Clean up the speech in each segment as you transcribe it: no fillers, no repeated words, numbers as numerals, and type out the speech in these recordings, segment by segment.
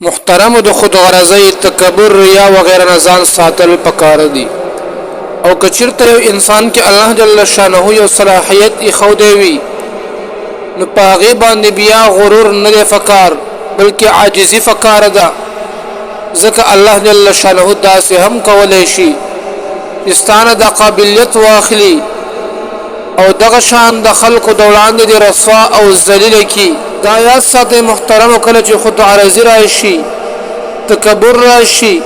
محترم د خود غرضی تکبر یا وغیرہ نزان ساتل پکار دی او کچرته یو انسان کې الله جل شانه یو صلاحیت خو دی وی نو پاغه باندې بیا غرور نه فکر بلکې عاجزی فکر ده ځکه الله جل شانه داسې هم کولای شي استانه د قابلیت واخلي او دغه شان د خلق دولان دي رسوا او ذلیل کی دا یا ساته محترم کله چې خود عارضی راشي تکبر راشي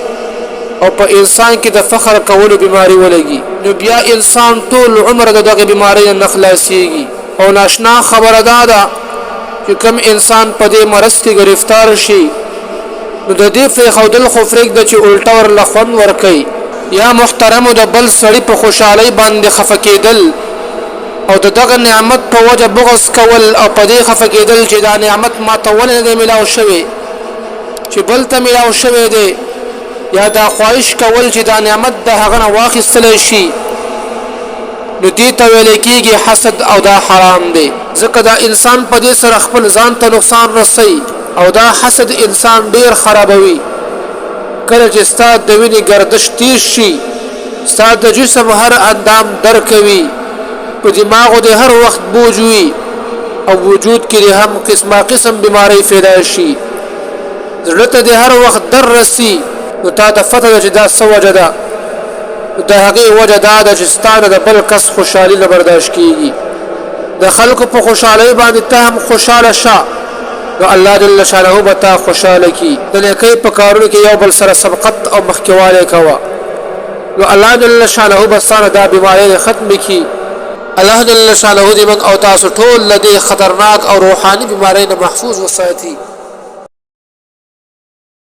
او په انسان کې د فخر کولو بیماری ولګي نو بیا انسان ټول عمر دغه بیماری نه خلاصيږي او ناشنا خبره ده چې کوم انسان په دې مرض کې گرفتار شي نو د دې په خودل خفرق د چې الټا ور لخون ور کوي یا محترم د بل سړی په خوشحالي باندې خفقیدل او دغه نعمت په وجه بغض کول او په دې خفقیدل چې دا نعمت ما ته ولې نه ملاو شوی چې بل ته ملاو شوی دی یا دا خواهش کول چې دا نعمت د هغه نه واخیستل شي نو دې ته ویل کېږي حسد او دا حرام دی ځکه دا انسان په دې سره خپل ځان ته نقصان رسوي او دا حسد انسان ډیر خرابوي کله چې ستاسو د وینې گردش تیز شي ستاسو د جسم هر اندام درکوي په دماغو د هر وخت بوج وي او وجود کې هم قسمه قسم بیماری پیدا شي زړه ته د هر وخت در رسي نو تا د فتح چې دا څه وجه ده د هغې وجه دا ده چې ستاسو د بل کس خوشحالي نه برداشت کېږي د خلکو په خوشحالۍ باندې ته هم خوشحاله شه نو الله جل شانه به تا خوشحاله کړي د نیکۍ په کارونو کې یو بل سره سبقت او مخکېوالی کوه نو الله جل شانه به ستاسو دا بیماری ختم کړي الله جل شانه دې موږ او تاسو ټول له دې خطرناک او روحاني بیماری نه محفوظ وساتي